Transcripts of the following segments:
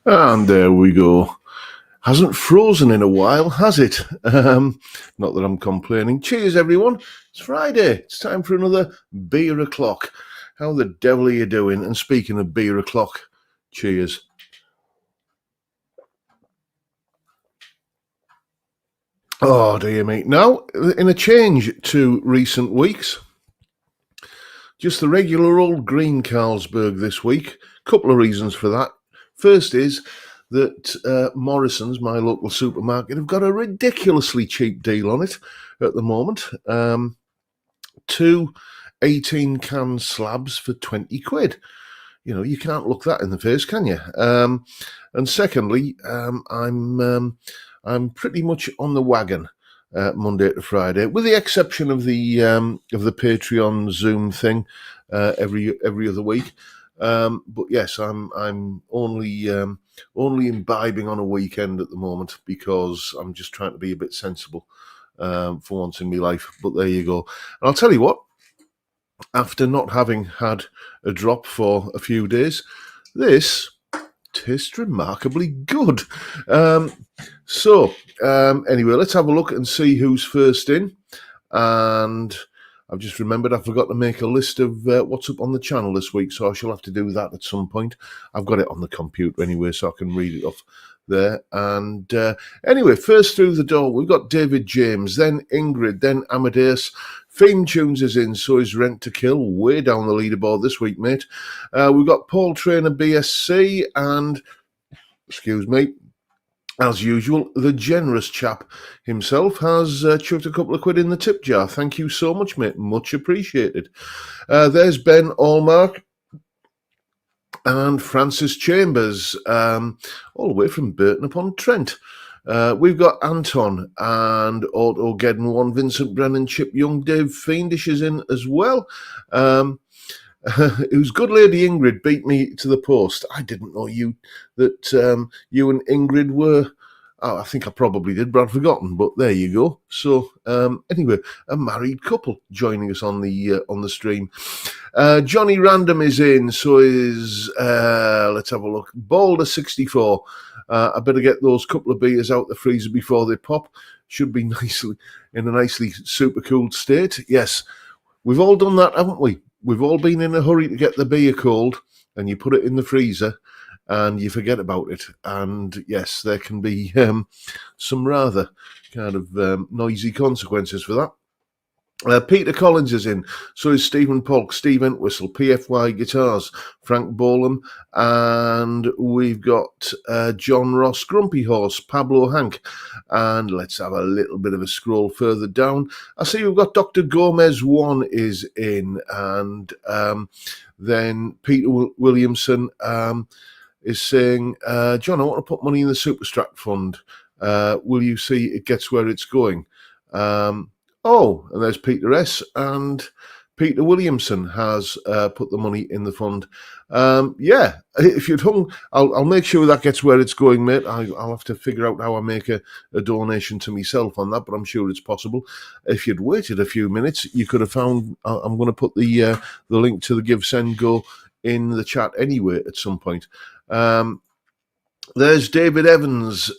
And there we go. Hasn't frozen in a while, has it? Not that I'm complaining. Cheers, everyone. It's Friday. It's time for another beer o'clock. How the devil are you doing? And speaking of beer o'clock, cheers. Oh, dear me. Now, in a change to recent weeks, just the regular old green Carlsberg this week. Couple of reasons for that. First is that Morrison's, my local supermarket, have got a ridiculously cheap deal on it at the moment. Two 18-can slabs for 20 quid. You know, you can't look that in the face, can you? And secondly, I'm pretty much on the wagon Monday to Friday, with the exception of the Patreon Zoom thing every other week. But yes, I'm only imbibing on a weekend at the moment because I'm just trying to be a bit sensible for once in my life. But there you go. And I'll tell you what, after not having had a drop for a few days, this tastes remarkably good. Anyway, let's have a look and see who's first in. And I've just remembered I forgot to make a list of what's up on the channel this week, so I shall have to do that at some point. I've got it on the computer anyway, so I can read it off there. And anyway, first through the door, we've got David James, then Ingrid, then Amadeus. Theme Tunes is in, so is Rent to Kill, way down the leaderboard this week, mate. We've got Paul Trainer BSC and, excuse me, as usual, the generous chap himself has chucked a couple of quid in the tip jar. Thank you so much, mate. Much appreciated. There's Ben Allmark and Francis Chambers, all the way from Burton-upon-Trent. We've got Anton and Autogeddon1, Vincent Brennan, Chip Young, Dave Fiendish is in as well. Whose good lady Ingrid beat me to the post. I didn't know you and Ingrid were. Oh, I think I probably did, but I'd forgotten. But there you go. So anyway, a married couple joining us on the stream. Johnny Random is in. So is let's have a look. Boulder 64. I better get those couple of beers out the freezer before they pop. Should be in a nicely super cooled state. Yes, we've all done that, haven't we? We've all been in a hurry to get the beer cold, and you put it in the freezer, and you forget about it. And yes, there can be some rather kind of noisy consequences for that. Peter Collins is in, so is Stephen Polk, Steve Entwistle, PFY Guitars, Frank Bolam, and we've got John Ross, Grumpy Horse, Pablo Hank, and let's have a little bit of a scroll further down. I see we've got Dr. Gomez 1 is in, and then Peter Williamson is saying, John, I want to put money in the Superstrat Fund. Will you see it gets where it's going? Oh, and there's Peter S. and Peter Williamson has put the money in the fund. Yeah, if you'd hung, I'll make sure that gets where it's going, mate. I'll have to figure out how I make a donation to myself on that, but I'm sure it's possible. If you'd waited a few minutes, you could have found. I'm going to put the link to the Give Send Go in the chat anyway at some point. There's David Evans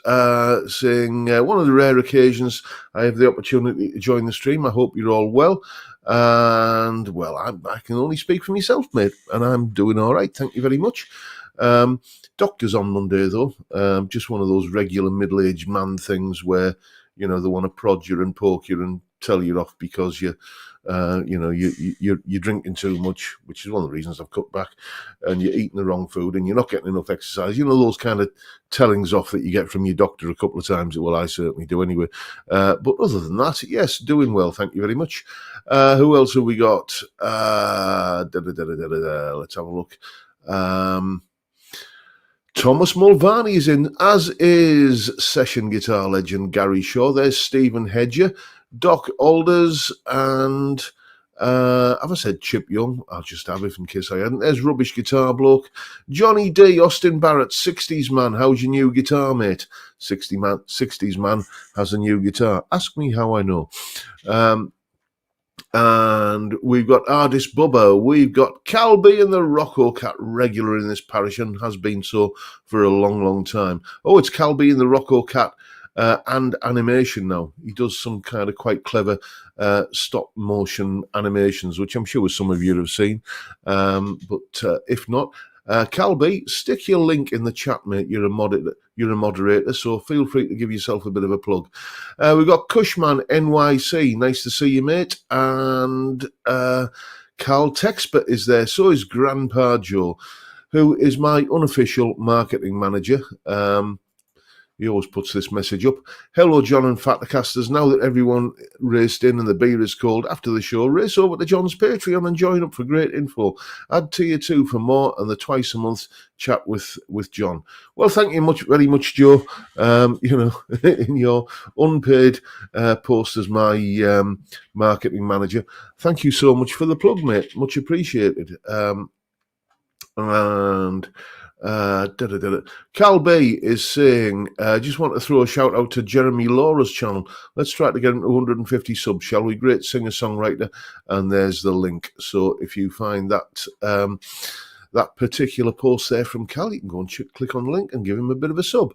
saying, one of the rare occasions I have the opportunity to join the stream. I hope you're all well. And, well, I can only speak for myself, mate, and I'm doing all right. Thank you very much. Doctor's on Monday, though. Just one of those regular middle-aged man things where, you know, they want to prod you and poke you and tell you off because you're drinking too much, which is one of the reasons I've cut back, and you're eating the wrong food and you're not getting enough exercise. You know, those kind of tellings off that you get from your doctor a couple of times. Well, I certainly do anyway. But other than that, yes, doing well. Thank you very much. Who else have we got? Let's have a look. Thomas Mulvaney is in, as is session guitar legend Gary Shaw. There's Stephen Hedger, Doc Alders, and have I said Chip Young? I'll just have it in case I hadn't. There's Rubbish Guitar Bloke. Johnny D, Austin Barrett, 60s man. How's your new guitar, mate? 60s man has a new guitar. Ask me how I know. And we've got Ardis Bubba. We've got Calby and the Rocco Cat, regular in this parish and has been so for a long, long time. Oh, it's Calby and the Rocco Cat and animation now. He does some kind of quite clever stop motion animations, which I'm sure some of you have seen. But if not, Calby, stick your link in the chat, mate. You're a moderator, so feel free to give yourself a bit of a plug. We've got Cushman NYC. Nice to see you, mate. And Carl Texper is there. So is Grandpa Joe, who is my unofficial marketing manager. He always puts this message up. Hello, John and Fatcasters. Now that everyone raced in and the beer is cold after the show, race over to John's Patreon and join up for great info. Add tier 2 for more and the twice a month chat with John. Well, thank you very much, Joe. In your unpaid post as my marketing manager. Thank you so much for the plug, mate. Much appreciated. Cal B is saying, just want to throw a shout out to Jeremy Laura's channel. Let's try to get him to 150 subs, shall we? Great singer-songwriter. And there's the link. So if you find that that particular post there from Cal, you can go and click on the link and give him a bit of a sub.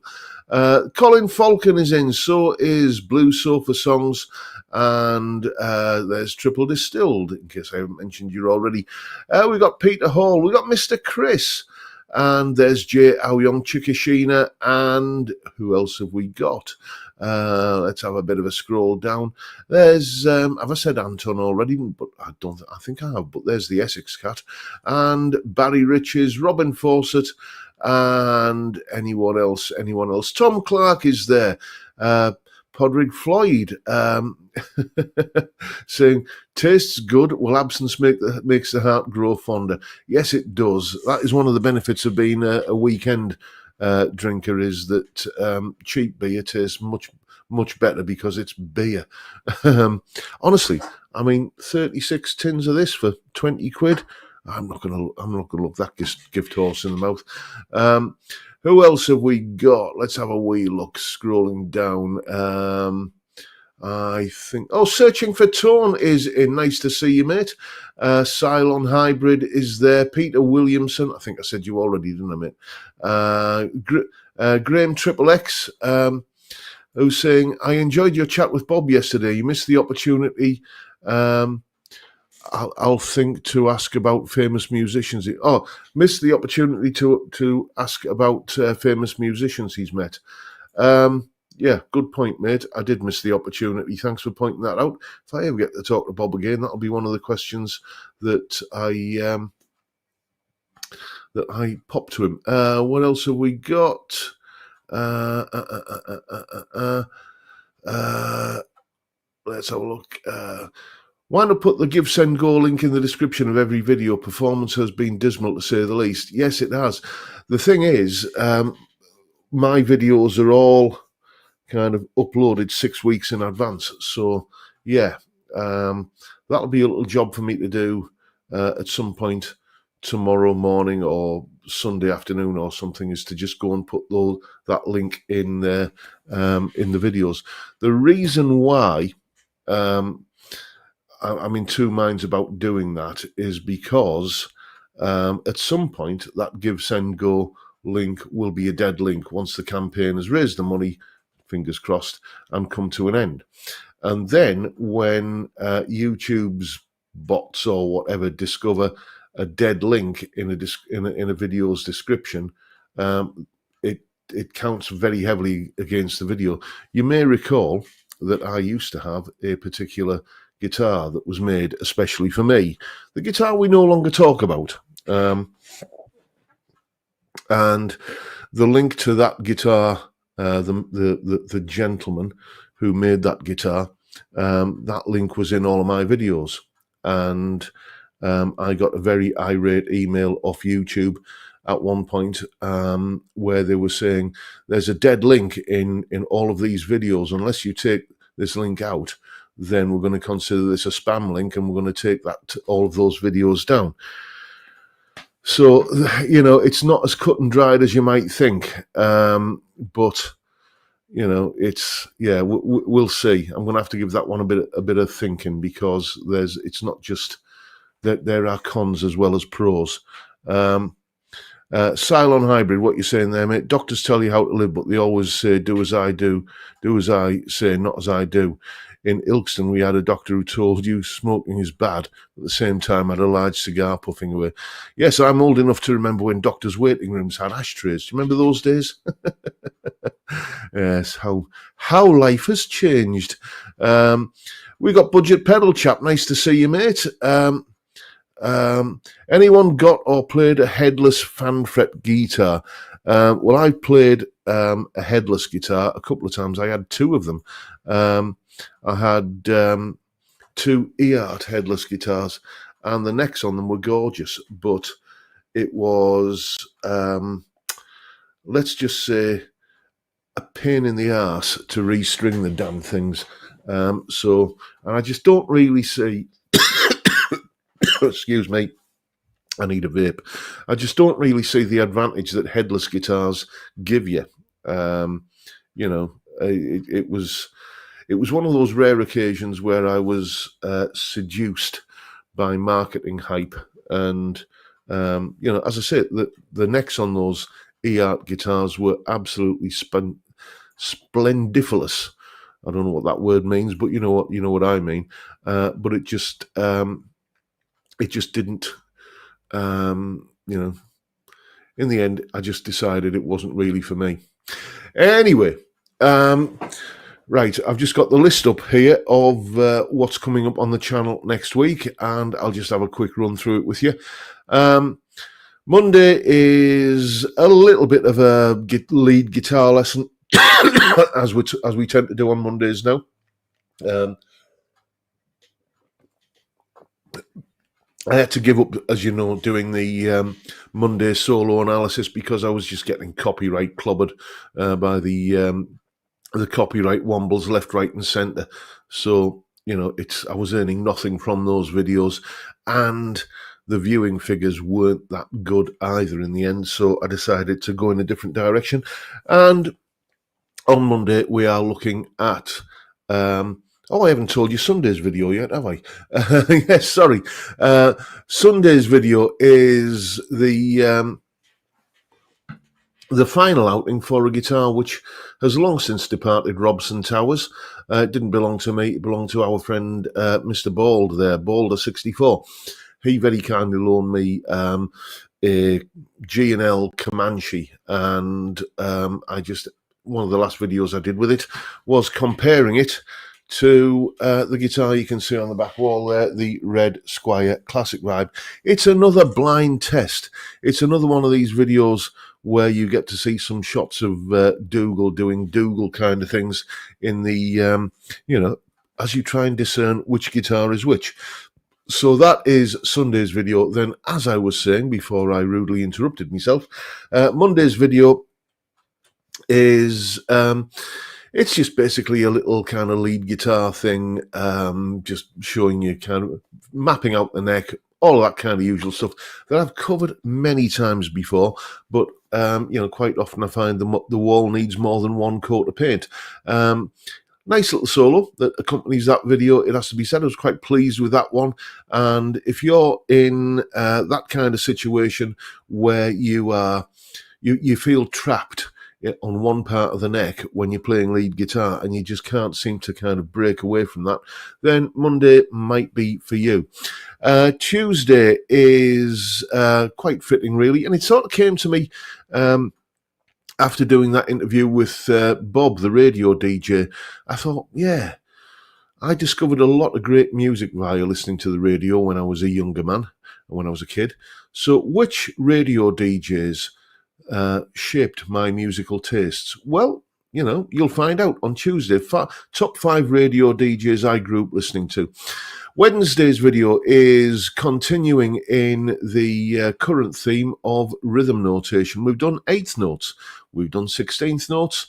Colin Falcon is in. So is Blue Sofa Songs. And there's Triple Distilled, in case I haven't mentioned you already. We've got Peter Hall. We've got Mr. Chris. And there's Jay Aoyong Chikashina, and who else have we got? Let's have a bit of a scroll down. There's, have I said Anton already? But I think I have, but there's the Essex Cat. And Barry Riches, Robin Fawcett, and anyone else. Tom Clark is there. Podrick Floyd saying, tastes good, will absence makes the heart grow fonder? Yes, it does. That is one of the benefits of being a weekend drinker, is that cheap beer tastes much better because it's beer. Honestly, I mean, 36 tins of this for 20 quid. I'm not gonna look that gift horse in the mouth. Who else have we got? Let's have a wee look, scrolling down. I think... Oh, Searching for Tone is in. Nice to see you, mate. Cylon Hybrid is there. Peter Williamson. I think I said you already, didn't I, mate? Graham Triple X, who's saying, I enjoyed your chat with Bob yesterday. You missed the opportunity... I'll think to ask about famous musicians. Oh, missed the opportunity to ask about famous musicians he's met. Yeah, good point, mate. I did miss the opportunity. Thanks for pointing that out. If I ever get to talk to Bob again, that'll be one of the questions that I pop to him. What else have we got? Let's have a look. Why not put the Give Send Go link in the description of every video? Performance has been dismal, to say the least. Yes, it has. The thing is, my videos are all kind of uploaded 6 weeks in advance. So, yeah, that'll be a little job for me to do at some point tomorrow morning or Sunday afternoon or something, is to just go and put that link in there in the videos. The reason why... I'm in two minds about doing that is because at some point that Give Send Go link will be a dead link once the campaign has raised the money, fingers crossed, and come to an end. And then when YouTube's bots or whatever discover a dead link in a video's description, it counts very heavily against the video. You may recall that I used to have a particular guitar that was made especially for me. The guitar we no longer talk about. And the link to that guitar, the gentleman who made that guitar, that link was in all of my videos. And I got a very irate email off YouTube at one point where they were saying, there's a dead link in all of these videos. Unless you take this link out, then we're going to consider this a spam link and we're going to take all of those videos down. So, it's not as cut and dried as you might think. But, it's we'll see. I'm going to have to give that one a bit of thinking, because it's not just that there are cons as well as pros. Cylon Hybrid, what you're saying there, mate? Doctors tell you how to live, but they always say, do as I do, do as I say, not as I do. In Ilkeston, we had a doctor who told you smoking is bad, at the same time had a large cigar puffing away. Yes, I'm old enough to remember when doctors' waiting rooms had ashtrays. Do you remember those days? Yes, how life has changed. We got Budget Pedal Chap. Nice to see you, mate. Anyone got or played a headless fan fret guitar? Well, I've played a headless guitar a couple of times. I had two of them. I had two E-Art headless guitars, and the necks on them were gorgeous, but it was, let's just say, a pain in the arse to restring the damn things. And I just don't really see excuse me, I need a vape. I just don't really see the advantage that headless guitars give you. It was one of those rare occasions where I was seduced by marketing hype, and as I say, the necks on those E-Art guitars were absolutely splendiferous. I don't know what that word means, but you know what I mean. But it just didn't. In the end, I just decided it wasn't really for me. Anyway, right, I've just got the list up here of what's coming up on the channel next week, and I'll just have a quick run through it with you. Monday is a little bit of a lead guitar lesson, as we tend to do on Mondays now. I had to give up, as you know, doing the Monday solo analysis, because I was just getting copyright clobbered by the copyright wombles left, right, and centre. So I was earning nothing from those videos, and the viewing figures weren't that good either in the end. So I decided to go in a different direction. And on Monday we are looking at. I haven't told you Sunday's video yet, have I? Yes, sorry. Sunday's video is the final outing for a guitar which has long since departed Robson Towers. It didn't belong to me. It belonged to our friend Mr. Bald there, Balder64. He very kindly loaned me a G&L Comanche, and one of the last videos I did with it was comparing it to the guitar you can see on the back wall there, the Red Squire Classic Vibe. It's another blind test. It's another one of these videos where you get to see some shots of Dougal doing Dougal kind of things in the, as you try and discern which guitar is which. So that is Sunday's video. Then, as I was saying before I rudely interrupted myself, Monday's video is... it's just basically a little kind of lead guitar thing, just showing you kind of mapping out the neck, all of that kind of usual stuff that I've covered many times before. But, quite often I find the wall needs more than one coat of paint. Nice little solo that accompanies that video, it has to be said. I was quite pleased with that one. And if you're in that kind of situation where you feel trapped on one part of the neck when you're playing lead guitar and you just can't seem to kind of break away from that, then Monday might be for you. Tuesday is quite fitting, really, and it sort of came to me after doing that interview with Bob, the radio DJ. I thought, yeah, I discovered a lot of great music via listening to the radio when I was a younger man and when I was a kid. So which radio DJs shaped my musical tastes? Well, you'll find out on Tuesday. Top 5 radio DJs I grew up listening to. Wednesday's video is continuing in the current theme of rhythm notation. We've done 8th notes. We've done 16th notes.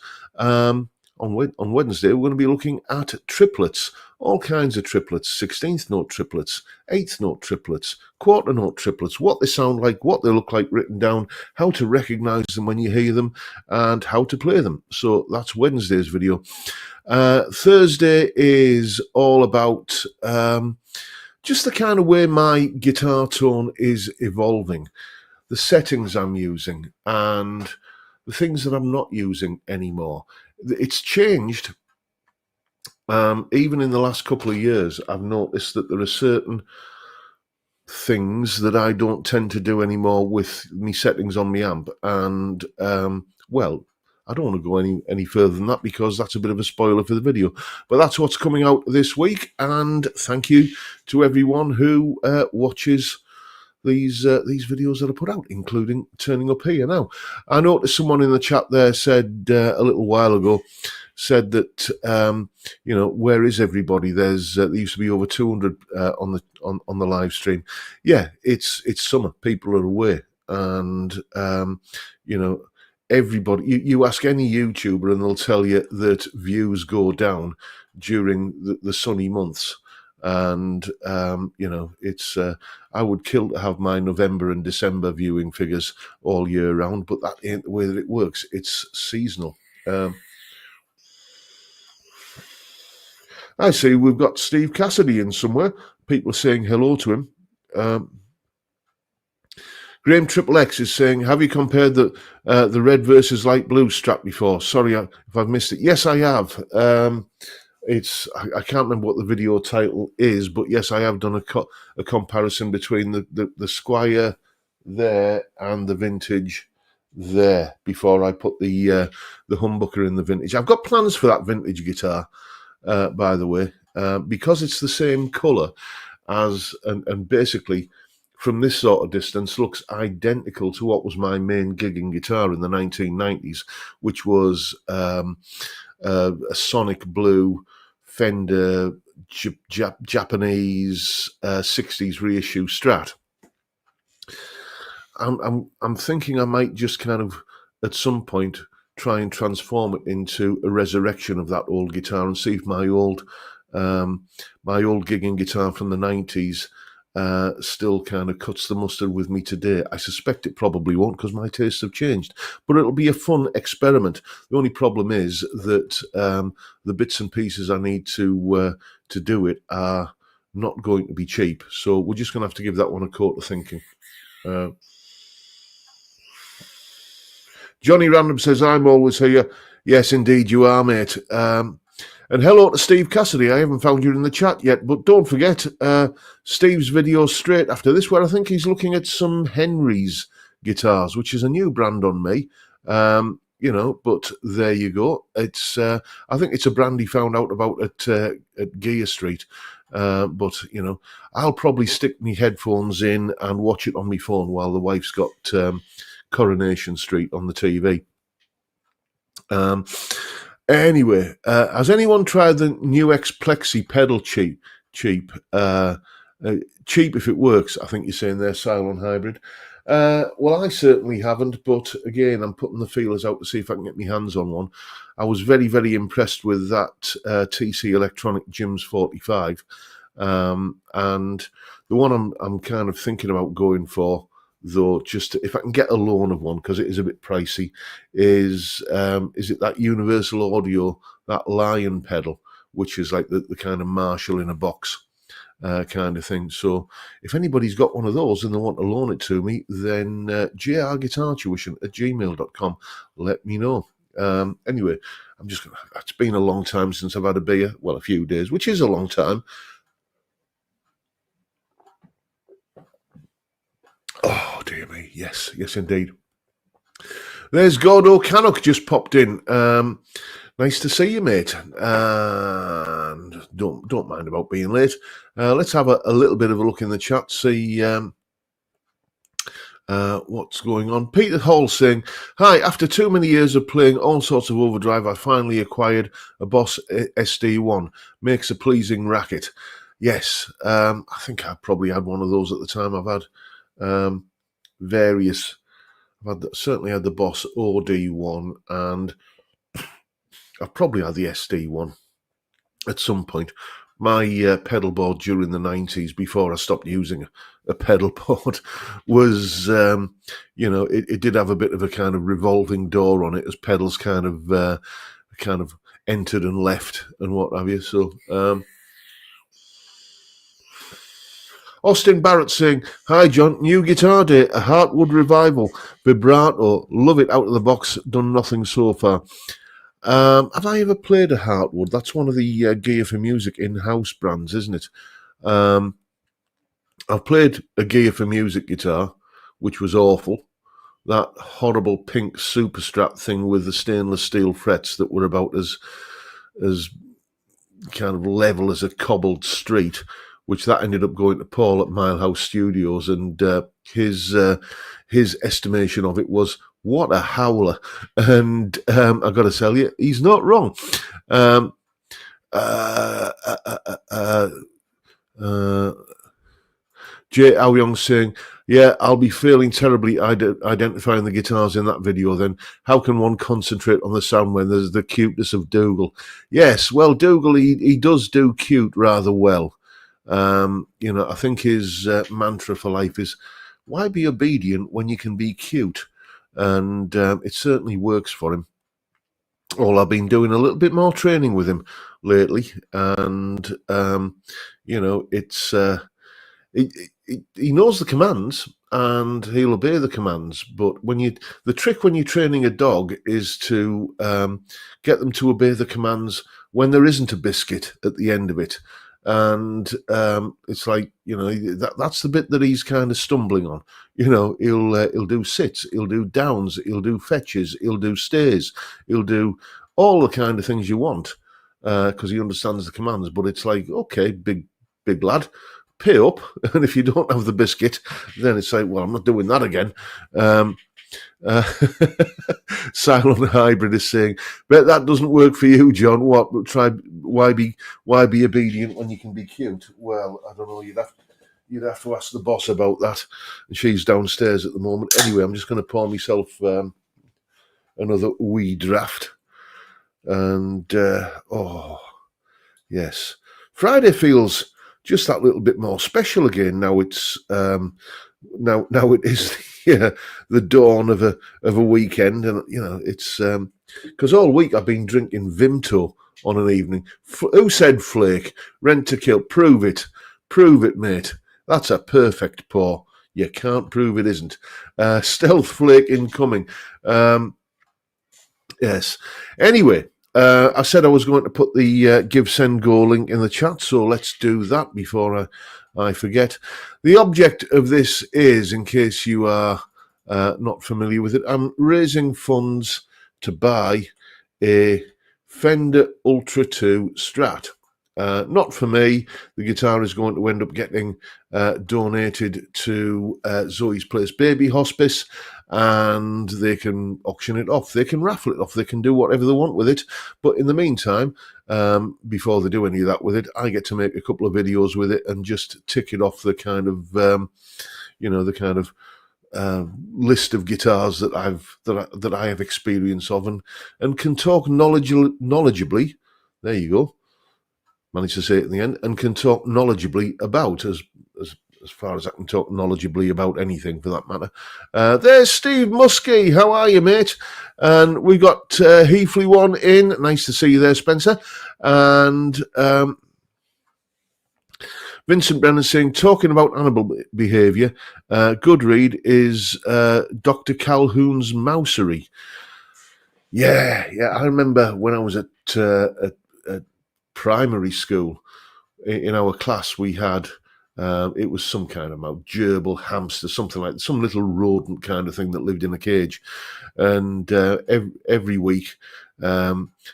on Wednesday, we're going to be looking at triplets, all kinds of triplets, 16th note triplets, 8th note triplets, quarter note triplets, what they sound like, what they look like written down, how to recognize them when you hear them, and how to play them. So that's Wednesday's video. Thursday is all about just the kind of way my guitar tone is evolving, the settings I'm using, and the things that I'm not using anymore. It's changed. Even in the last couple of years, I've noticed that there are certain things that I don't tend to do anymore with me settings on my amp. And, well, I don't want to go any further than that because that's a bit of a spoiler for the video. But that's what's coming out this week. And thank you to everyone who watches these videos that are put out, including turning up here. Now, I noticed someone in the chat there said a little while ago, said that where is everybody? There used to be over 200 on the live stream. Yeah, it's summer. People are away, and everybody. You ask any YouTuber, and they'll tell you that views go down during the sunny months. And it's I would kill to have my November and December viewing figures all year round, but that ain't the way that it works. It's seasonal. I see we've got Steve Cassidy in somewhere. People are saying hello to him. Graham Triple X is saying, have you compared the red versus light blue strap before? Sorry if I've missed it. Yes, I have. I can't remember what the video title is, but yes, I have done a comparison between the Squire there and the vintage there before I put the humbucker in the vintage. I've got plans for that vintage guitar, by the way, because it's the same colour as and basically from this sort of distance looks identical to what was my main gigging guitar in the 1990s, which was a sonic blue Fender Japanese 60s reissue Strat. I'm thinking I might just kind of at some point try and transform it into a resurrection of that old guitar and see if my old gigging guitar from the 90s still kind of cuts the mustard with me today. I suspect it probably won't because my tastes have changed, but it'll be a fun experiment. The only problem is that the bits and pieces I need to do it are not going to be cheap, so we're just going to have to give that one a coat of thinking. Johnny Random says, I'm always here. Yes, indeed you are, mate. And hello to Steve Cassidy. I haven't found you in the chat yet, but don't forget Steve's video straight after this, where I think he's looking at some Henry's guitars, which is a new brand on me. But there you go. It's I think it's a brand he found out about at Gear Street. But I'll probably stick my headphones in and watch it on my phone while the wife's got Coronation Street on the TV. Anyway, has anyone tried the New X Plexi pedal cheap? Cheap if it works, I think you're saying there, Cylon Hybrid. Well, I certainly haven't, but again, I'm putting the feelers out to see if I can get my hands on one. I was very, very impressed with that TC Electronic Jims 45. And the one I'm kind of thinking about going for, though, just if I can get a loan of one, because it is a bit pricey, is it that Universal Audio, that Lion pedal, which is like the kind of Marshall in a box kind of thing. So if anybody's got one of those and they want to loan it to me, then jrguitartuition@gmail.com. Let me know. Anyway, it's been a long time since I've had a beer. Well, a few days, which is a long time. Oh, dear me. Yes, indeed. There's Gordo Canuck just popped in. Nice to see you, mate. And don't mind about being late. Let's have a little bit of a look in the chat, see what's going on. Peter Hall saying, hi, after too many years of playing all sorts of overdrive, I finally acquired a Boss SD1. Makes a pleasing racket. Yes, I think I probably had one of those at the time. I've had various. Certainly had the Boss OD1, and I've probably had the SD one at some point. My pedal board during the 90s, before I stopped using a pedal board, was, it did have a bit of a kind of revolving door on it as pedals kind of entered and left and what have you. So, Austin Barrett saying, "Hi John, new guitar day, a Heartwood revival, vibrato, love it out of the box, done nothing so far." Have I ever played a Heartwood? That's one of the Gear for Music in-house brands, isn't it? I've played a Gear for Music guitar, which was awful. That horrible pink Super Strat thing with the stainless steel frets that were about as kind of level as a cobbled street, which that ended up going to Paul at Milehouse Studios, and his estimation of it was, what a howler. And I've got to tell you, he's not wrong. Jay Aoyong saying, "Yeah, I'll be feeling terribly identifying the guitars in that video then. How can one concentrate on the sound when there's the cuteness of Dougal?" Yes, well, Dougal, he does do cute rather well. I think his mantra for life is, why be obedient when you can be cute? And it certainly works for him. I've been doing a little bit more training with him lately, and it's he knows the commands and he'll obey the commands. But the trick when you're training a dog is to get them to obey the commands when there isn't a biscuit at the end of it. And it's like, that's the bit that he's kind of stumbling on. He'll do sits, he'll do downs, he'll do fetches, he'll do stays, he'll do all the kind of things you want because he understands the commands. But it's like, okay, big lad, pay up. And if you don't have the biscuit, then it's like, well, I'm not doing that again. Silent Hybrid is saying, "Bet that doesn't work for you, John. What? Why be obedient when you can be cute?" Well, I don't know. You'd have to ask the boss about that. And she's downstairs at the moment. Anyway, I'm just going to pour myself another wee draft. And yes, Friday feels just that little bit more special again. Now it's now it is the dawn of a weekend, and it's because all week I've been drinking Vimto on an evening. Who said flake? Rent to kill. Prove it, mate. That's a perfect pour. You can't prove it isn't. Stealth flake incoming. Yes. Anyway. I said I was going to put the Give Send Go link in the chat, so let's do that before I forget. The object of this is, in case you are not familiar with it, I'm raising funds to buy a Fender Ultra 2 Strat. Not for me. The guitar is going to end up getting donated to Zoe's Place Baby Hospice, and they can auction it off. They can raffle it off. They can do whatever they want with it. But in the meantime, before they do any of that with it, I get to make a couple of videos with it and just tick it off the kind of, list of guitars that I have experience of and can talk knowledgeably. There you go. Managed to say it in the end, and can talk knowledgeably about as far as I can talk knowledgeably about anything for that matter. There's Steve Muskie. How are you, mate? And we got Heafley one in. Nice to see you there, Spencer. And Vincent Brennan saying, talking about animal behaviour, good read is Dr. Calhoun's Mousery. Yeah. I remember when I was at primary school, in our class we had it was some kind of gerbil, hamster, something like some little rodent kind of thing that lived in a cage, and every week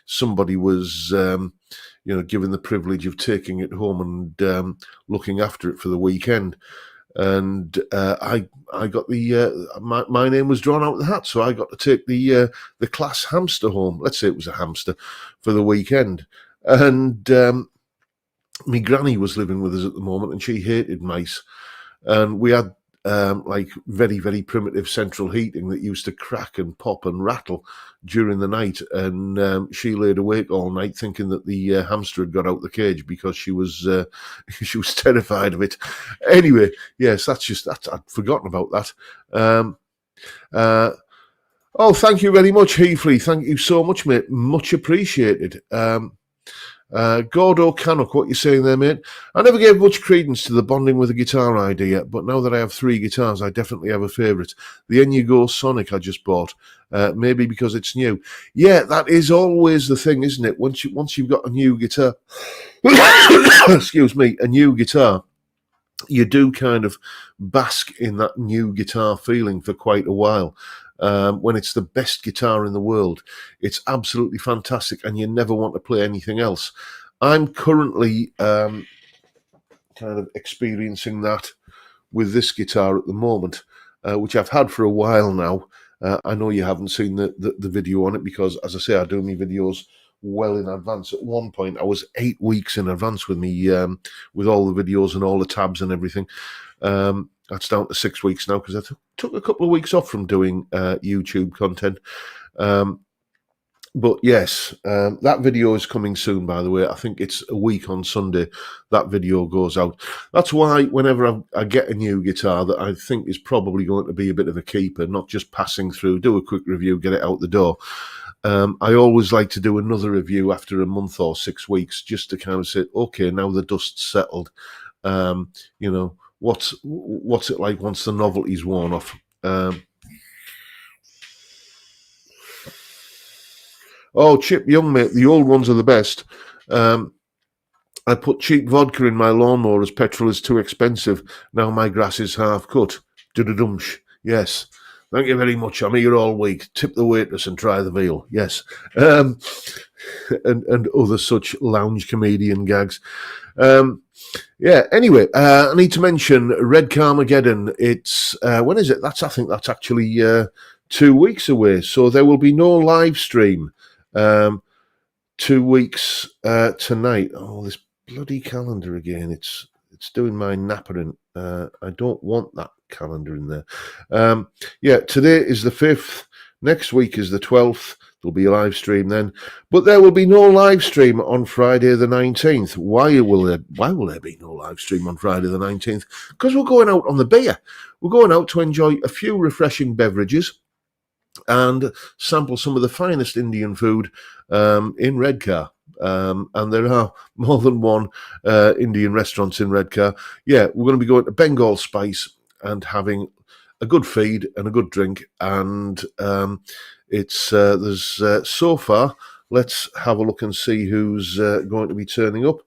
somebody was given the privilege of taking it home and looking after it for the weekend. And I got my name was drawn out of the hat, so I got to take the class hamster home. Let's say it was a hamster for the weekend. And my granny was living with us at the moment, and she hated mice. And we had like very, very primitive central heating that used to crack and pop and rattle during the night. And she laid awake all night thinking that the hamster had got out the cage because she was she was terrified of it. Anyway, yes, that's I'd forgotten about that. Oh, thank you very much, Heafley. Thank you so much, mate. Much appreciated. Gordo Canuck, what you saying there, mate? I never gave much credence to the bonding with a guitar idea, but now that I have 3 guitars, I definitely have a favourite. The Enugo Sonic I just bought, maybe because it's new. Yeah, that is always the thing, isn't it? Once you've got a new guitar, excuse me, a new guitar, you do kind of bask in that new guitar feeling for quite a while. When it's the best guitar in the world, it's absolutely fantastic, and you never want to play anything else. I'm currently kind of experiencing that with this guitar at the moment, which I've had for a while now. I know you haven't seen the video on it because, as I say, I do my videos well in advance. At one point, I was 8 weeks in advance with me, with all the videos and all the tabs and everything. That's down to 6 weeks now because I took a couple of weeks off from doing YouTube content. But yes, that video is coming soon, by the way. I think it's a week on Sunday that video goes out. That's why whenever I get a new guitar that I think is probably going to be a bit of a keeper, not just passing through, do a quick review, get it out the door. I always like to do another review after a month or 6 weeks just to kind of say, okay, now the dust's settled. You know, what's it like once the novelty's worn off? Oh, Chip Young, mate, the old ones are the best. I put cheap vodka in my lawnmower as petrol is too expensive. Now my grass is half cut. Do-do-dumsh. Yes. Thank you very much. I'm here all week. Tip the waitress and try the veal. Yes. And other such lounge comedian gags. Yeah, anyway, I need to mention Red Carmageddon. It's, when is it? I think that's actually 2 weeks away. So there will be no live stream 2 weeks tonight. Oh, this bloody calendar again. It's doing my nappering. I don't want that calendar in there. Yeah, today is the 5th. Next week is the 12th. There'll be a live stream then. But there will be no live stream on Friday the 19th. Why will there be no live stream on Friday the 19th? Because we're going out on the beer. We're going out to enjoy a few refreshing beverages and sample some of the finest Indian food in Redcar. And there are more than one Indian restaurants in Redcar. Yeah, we're going to be going to Bengal Spice and having a good feed and a good drink. And it's there's so far, let's have a look and see who's going to be turning up.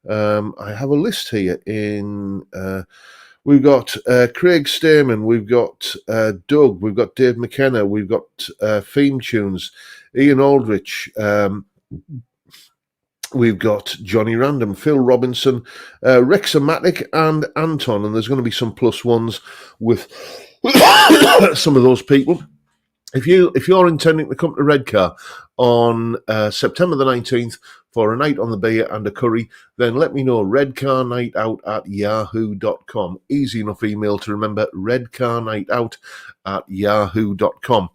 I have a list here in... We've got Craig Stamen, we've got Doug, we've got Dave McKenna, we've got Theme Tunes, Ian Aldrich, we've got Johnny Random, Phil Robinson, Rexomatic and Anton, and there's going to be some plus ones with some of those people. If you're intending to come to Redcar on September the 19th for a night on the beer and a curry, then let me know. redcarnightout@yahoo.com. Easy enough email to remember, redcarnightout@yahoo.com.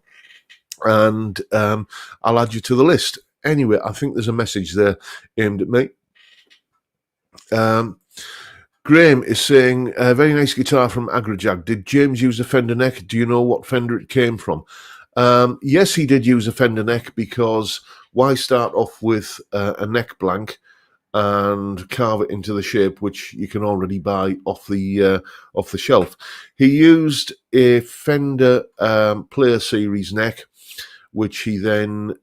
And I'll add you to the list. Anyway, I think there's a message there aimed at me. Graham is saying, very nice guitar from Agrajag. Did James use a Fender neck? Do you know what Fender it came from? Yes, he did use a Fender neck, because why start off with a neck blank and carve it into the shape which you can already buy off the shelf? He used a Fender Player Series neck, which he then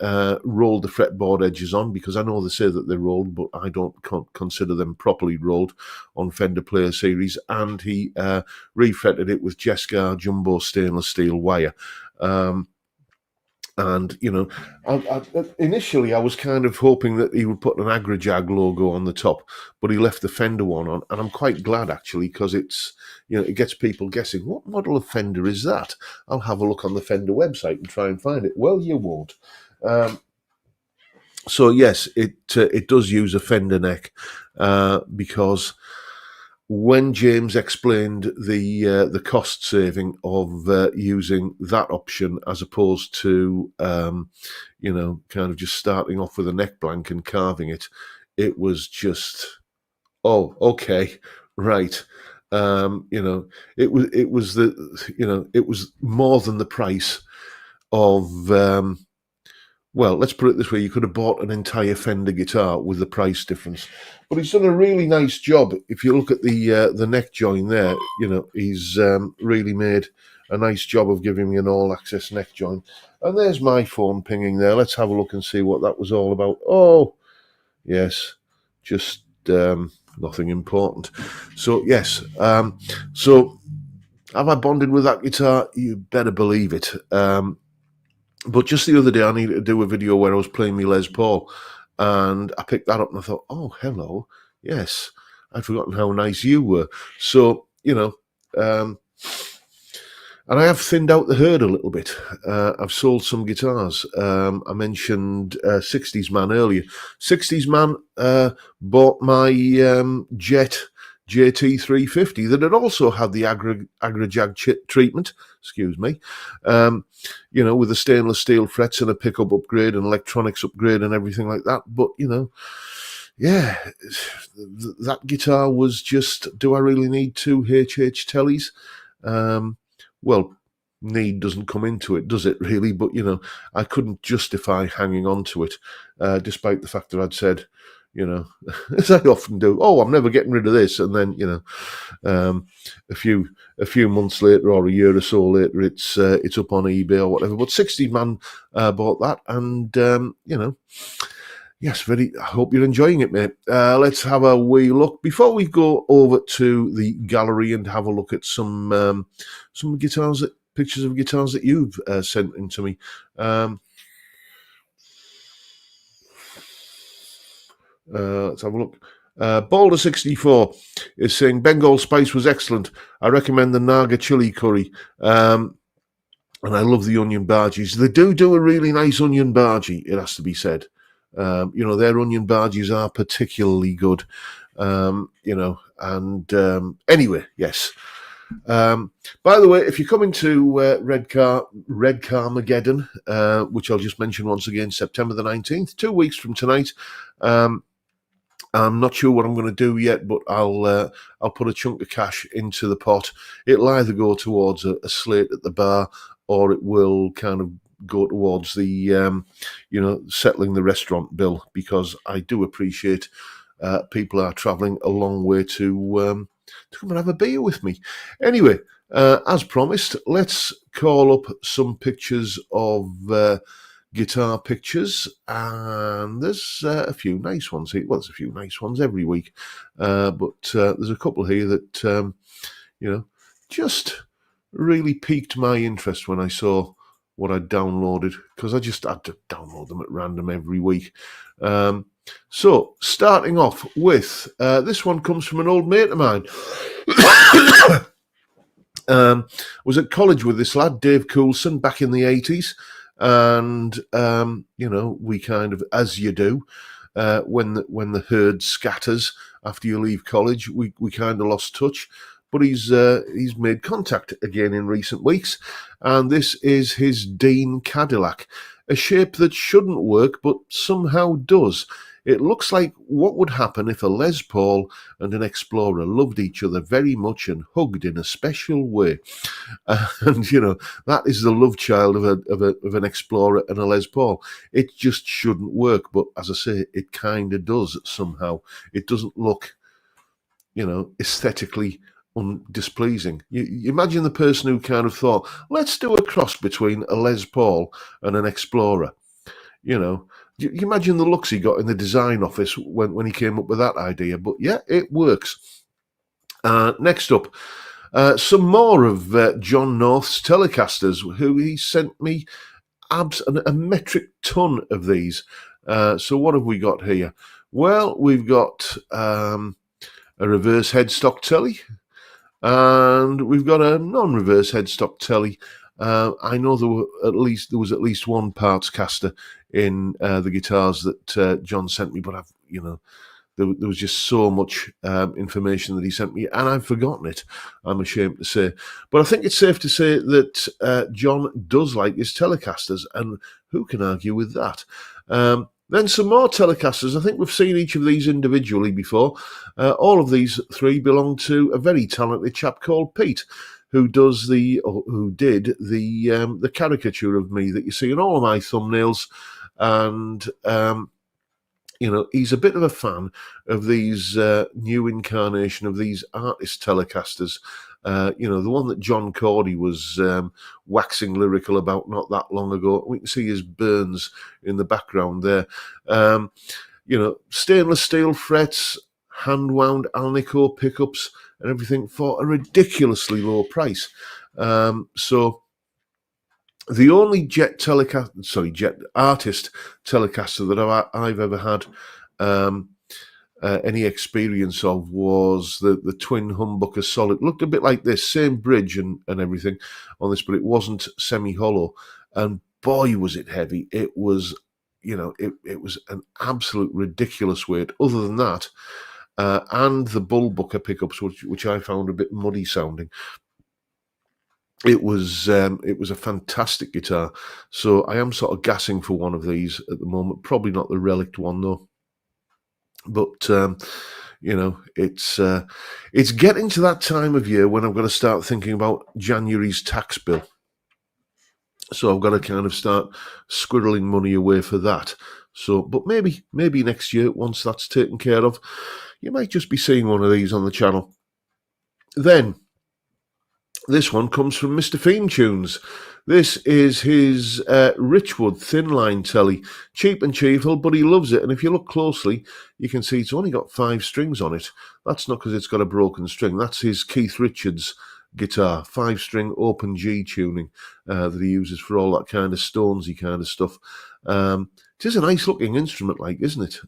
rolled the fretboard edges on, because I know they say that they're rolled, but I don't consider them properly rolled on Fender Player Series. And he refretted it with Jescar jumbo stainless steel wire. And, you know, initially I was kind of hoping that he would put an Agrajag logo on the top, but he left the Fender one on. And I'm quite glad, actually, because it's, you know, it gets people guessing, what model of Fender is that? I'll have a look on the Fender website and try and find it. Well, you won't. So, yes, it does use a Fender neck because when James explained the cost saving of using that option as opposed to kind of just starting off with a neck blank and carving it, it was just, oh, okay, right. It was more than the price of well, let's put it this way: you could have bought an entire Fender guitar with the price difference. But he's done a really nice job. If you look at the neck join there, he's really made a nice job of giving me an all-access neck join. And there's my phone pinging there. Let's have a look and see what that was all about. Oh, yes, just nothing important. So yes, so have I bonded with that guitar? You better believe it. But just the other day, I needed to do a video where I was playing my Les Paul, and I picked that up and I thought, oh, hello, yes, I'd forgotten how nice you were. So, and I have thinned out the herd a little bit. I've sold some guitars. I mentioned 60s Man earlier. 60s Man bought my Jet JT350 that had also had the AgraJag treatment, excuse me, with the stainless steel frets and a pickup upgrade and electronics upgrade and everything like that. But, yeah, that guitar was just, do I really need two HH tellies? Well, need doesn't come into it, does it really? But, I couldn't justify hanging on to it, despite the fact that I'd said, as I often do, oh, I'm never getting rid of this. And then, a few months later or a year or so later, it's up on eBay or whatever. But 60 Man bought that, and, yes, I hope you're enjoying it, mate. Let's have a wee look. Before we go over to the gallery and have a look at some guitars, pictures of guitars that you've sent in to me. Let's have a look. Boulder64 is saying Bengal Spice was excellent. I recommend the Naga chili curry. And I love the onion bhajis. They do a really nice onion bhaji, it has to be said. Their onion bhajis are particularly good. Anyway, yes. By the way, if you're coming to Red Car Mageddon, which I'll just mention once again, September the 19th, 2 weeks from tonight, I'm not sure what I'm going to do yet, but I'll put a chunk of cash into the pot. It'll either go towards a slate at the bar, or it will kind of go towards the settling the restaurant bill, because I do appreciate people are travelling a long way to come and have a beer with me. Anyway, as promised, let's call up some pictures of guitar pictures, and there's a few nice ones here. Well, there's a few nice ones every week, but there's a couple here that just really piqued my interest when I saw what I'd downloaded, because I just had to download them at random every week. So, starting off with, this one comes from an old mate of mine. Was at college with this lad, Dave Coulson, back in the 80s. And, we kind of, as you do, when the herd scatters after you leave college, we kind of lost touch. But he's made contact again in recent weeks, and this is his Dean Cadillac, a shape that shouldn't work but somehow does. It looks like what would happen if a Les Paul and an Explorer loved each other very much and hugged in a special way. And, that is the love child of an Explorer and a Les Paul. It just shouldn't work, but as I say, it kind of does somehow. It doesn't look, aesthetically displeasing. You imagine the person who kind of thought, let's do a cross between a Les Paul and an Explorer. You imagine the looks he got in the design office when he came up with that idea. But yeah, it works. Next up, some more of John North's Telecasters, who he sent me a metric ton of these. So what have we got here? Well, we've got a reverse headstock telly, and we've got a non-reverse headstock telly. I know there was at least one parts caster in the guitars that John sent me, but there was just so much information that he sent me, and I've forgotten it, I'm ashamed to say. But I think it's safe to say that John does like his Telecasters, and who can argue with that? Then some more Telecasters. I think we've seen each of these individually before. All of these three belong to a very talented chap called Pete, who did the caricature of me that you see in all of my thumbnails, and he's a bit of a fan of these new incarnation of these artist Telecasters. The one that John Cordy was waxing lyrical about not that long ago. We can see his burns in the background there. Stainless steel frets, hand-wound Alnico pickups, and everything for a ridiculously low price. So the only jet artist Telecaster that I've ever had any experience of was the twin humbucker solid. Looked a bit like this, same bridge and everything on this, but it wasn't semi-hollow. And boy, was it heavy. It was, it was an absolute ridiculous weight. Other than that, and the bullbucker pickups, which I found a bit muddy sounding. It was a fantastic guitar. So I am sort of gassing for one of these at the moment. Probably not the Relict one though. But it's getting to that time of year when I'm going to start thinking about January's tax bill. So I've got to kind of start squirreling money away for that. So, but maybe next year, once that's taken care of, you might just be seeing one of these on the channel. Then, this one comes from Mr. Theme Tunes. This is his Richwood thin line telly. Cheap and cheerful, but he loves it. And if you look closely, you can see it's only got 5 strings on it. That's not because it's got a broken string. That's his Keith Richards guitar, 5-string open G tuning that he uses for all that kind of Stonesy kind of stuff. It is a nice looking instrument, isn't it?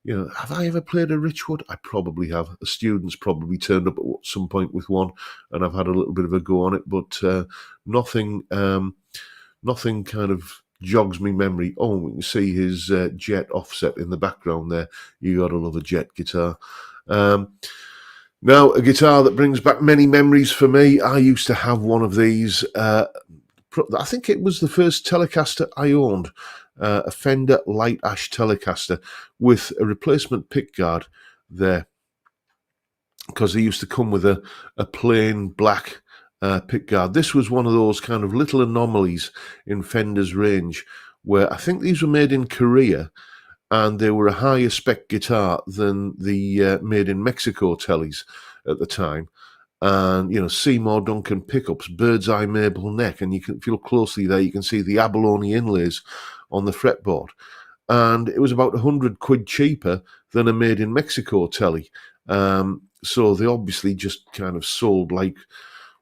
Have I ever played a Richwood? I probably have. A student's probably turned up at some point with one, and I've had a little bit of a go on it, but nothing kind of jogs me memory. Oh, we can see his Jet offset in the background there. You gotta love a Jet guitar. Now, a guitar that brings back many memories for me. I used to have one of these. I think it was the first Telecaster I owned. A Fender Light Ash Telecaster with a replacement pickguard there, because they used to come with a plain black pickguard. This was one of those kind of little anomalies in Fender's range, where I think these were made in Korea, and they were a higher spec guitar than the made in Mexico tellies at the time. And, Seymour Duncan pickups, bird's eye maple neck, and if you look closely there, you can see the abalone inlays on the fretboard. And it was about £100 cheaper than a made in Mexico telly. So they obviously just kind of sold like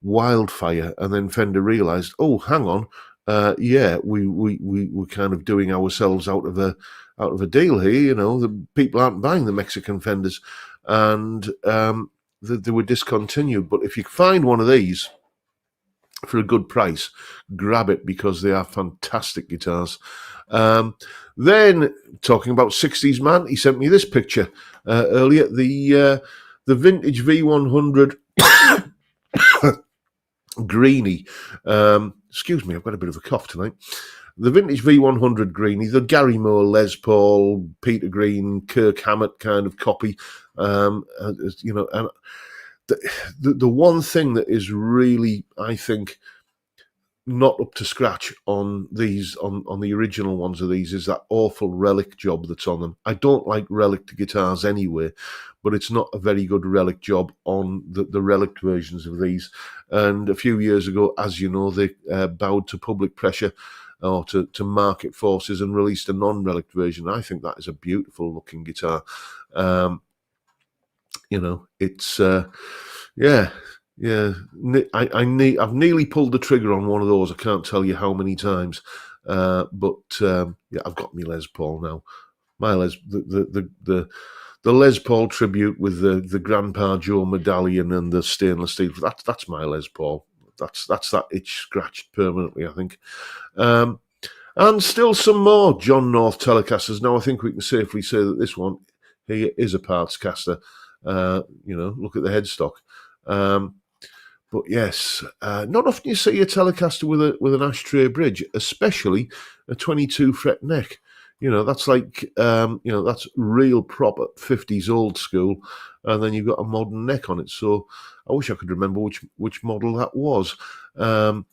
wildfire. And then Fender realized, oh, hang on, we're kind of doing ourselves out of a deal here. The people aren't buying the Mexican Fenders, and they were discontinued. But if you find one of these for a good price, grab it, because they are fantastic guitars. Then, talking about 60s man, he sent me this picture earlier, the vintage V100 Greenie. Excuse me, I've got a bit of a cough tonight. The vintage V100 Greenie, the Gary Moore, Les Paul, Peter Green, Kirk Hammett kind of copy. And the one thing that is really, I think, not up to scratch on these, on the original ones of these, is that awful relic job that's on them. I don't like relic guitars anyway, but it's not a very good relic job on the relic versions of these. And a few years ago, as you know, they bowed to public pressure or to market forces and released a non-relic version. I think that is a beautiful looking guitar. It's I've nearly pulled the trigger on one of those. I can't tell you how many times, but I've got my Les Paul now. My the Les Paul tribute with the Grandpa Joe medallion and the stainless steel. That's my Les Paul. That's that itch scratched permanently, I think. And still some more John North Telecasters. Now I think we can safely say that this one he is a parts caster. Look at the headstock. But yes, not often you see a Telecaster with an ashtray bridge, especially a 22 fret neck. That's like that's real proper 50s old school, and then you've got a modern neck on it. So I wish I could remember which model that was. And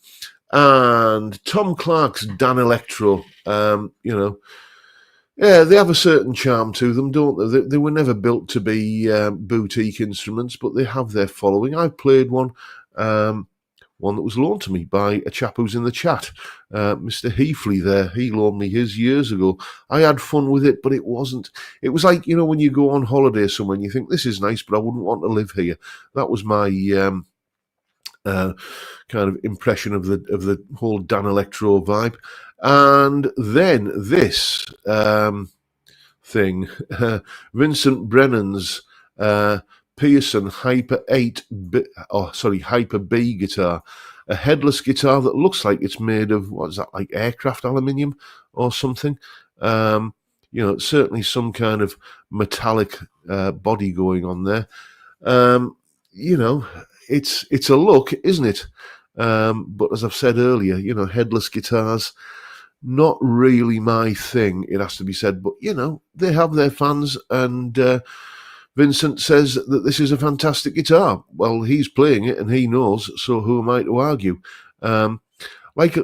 Tom Clark's Dan Electro, yeah, they have a certain charm to them, don't they? They were never built to be boutique instruments, but they have their following. I've played one that was loaned to me by a chap who's in the chat, Mr. Heafley there. He loaned me his years ago. I had fun with it, but it wasn't. It was like, when you go on holiday somewhere and you think, this is nice, but I wouldn't want to live here. That was my kind of impression of the whole Dan Electro vibe. And then this thing, Vincent Brennan's Pearson Hyper B guitar, a headless guitar that looks like it's made of, what is that, like aircraft aluminium or something? Certainly some kind of metallic body going on there. It's a look, isn't it? But as I've said earlier, headless guitars, not really my thing, it has to be said. But, they have their fans, and Vincent says that this is a fantastic guitar. Well, he's playing it and he knows, so who am I to argue? Unlike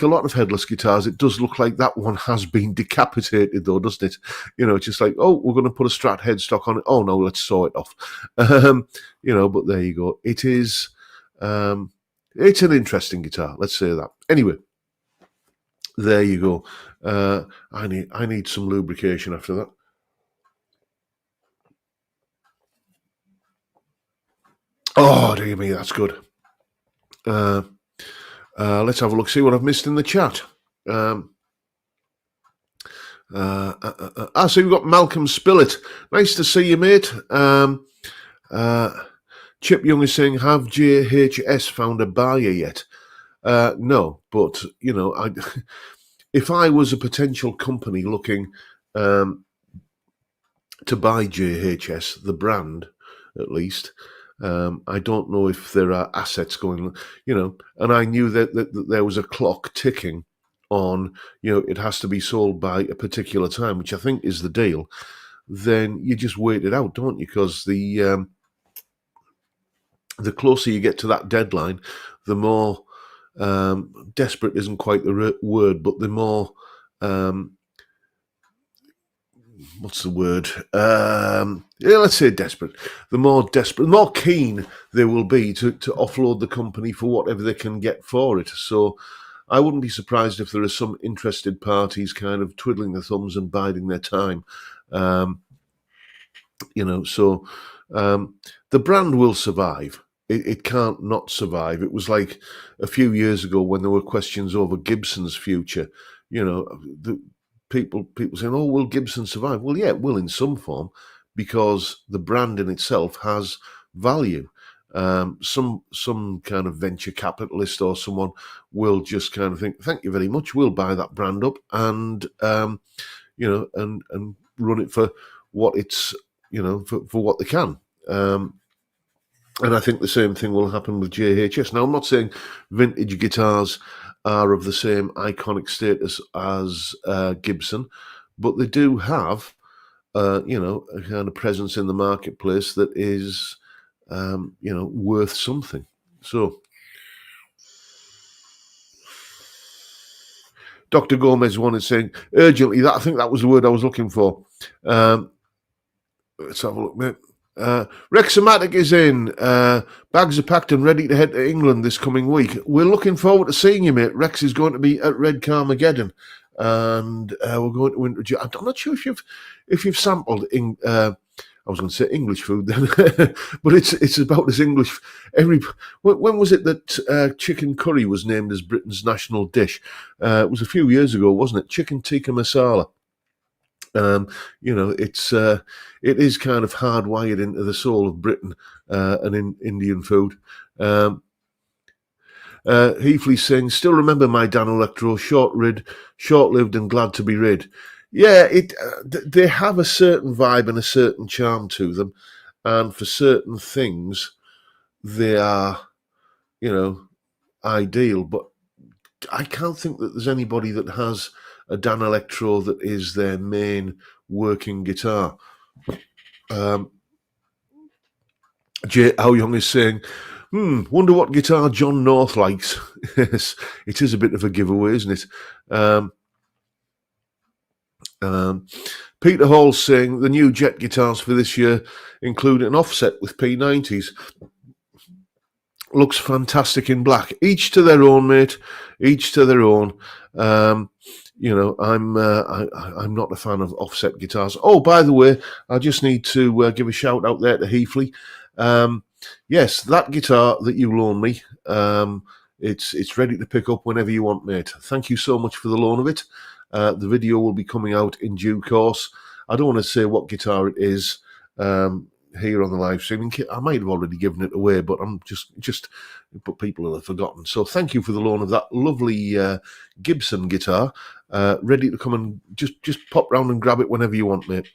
a lot of headless guitars, it does look like that one has been decapitated, though, doesn't it? It's just like, oh, we're going to put a Strat headstock on it. Oh, no, let's saw it off. But there you go. It is, it's an interesting guitar, let's say that. Anyway, there you go. I need some lubrication after that. Oh, dear me, that's good. Let's have a look, see what I've missed in the chat. So we've got Malcolm Spillett. Nice to see you, mate. Chip Young is saying, have JHS found a buyer yet? No, but, if I was a potential company looking to buy JHS, the brand, at least, I don't know if there are assets going, and I knew that there was a clock ticking on, it has to be sold by a particular time, which I think is the deal. Then you just wait it out, don't you? Because the closer you get to that deadline, the more desperate isn't quite the word, but the more what's the word? Let's say desperate. The more keen they will be to offload the company for whatever they can get for it. So I wouldn't be surprised if there are some interested parties kind of twiddling their thumbs and biding their time. The brand will survive. It can't not survive. It was like a few years ago when there were questions over Gibson's future. The people saying, "Oh, will Gibson survive?" Well, yeah, it will in some form, because the brand in itself has value. Some kind of venture capitalist or someone will just kind of think, "Thank you very much. We'll buy that brand up and and run it for what it's for what they can." And I think the same thing will happen with JHS. Now, I'm not saying vintage guitars are of the same iconic status as Gibson, but they do have, a kind of presence in the marketplace that is, worth something. So, Dr. Gomez one is saying urgently. I think that was the word I was looking for. Let's have a look, mate. Rexomatic is in. Bags are packed and ready to head to England this coming week. We're looking forward to seeing you, mate. Rex is going to be at Red Carmageddon, and we're going to introduce. I'm not sure if you've sampled. I was going to say English food then, but it's about as English. When was it that chicken curry was named as Britain's national dish? It was a few years ago, wasn't it? Chicken tikka masala. It is kind of hardwired into the soul of Britain and in Indian food. Heafley saying, still remember my Dan Electro, short-lived and glad to be rid. Yeah, they have a certain vibe and a certain charm to them, and for certain things, they are, you know, ideal. But I can't think that there's anybody that has a Dan Electro that is their main working guitar. Jay How Young is saying, wonder what guitar John North likes. Yes, it is a bit of a giveaway, isn't it? Peter Hall's saying the new Jet guitars for this year include an offset with P90s. Looks fantastic in black. Each to their own, mate. Each to their own. I'm not a fan of offset guitars. Oh, by the way, I just need to give a shout out there to Heafley. Yes, that guitar that you loaned me, it's ready to pick up whenever you want, mate. Thank you so much for the loan of it. The video will be coming out in due course. I don't want to say what guitar it is here on the live streaming. I might have already given it away, but I'm but people will have forgotten. So thank you for the loan of that lovely Gibson guitar. Ready to come and just pop round and grab it whenever you want, mate.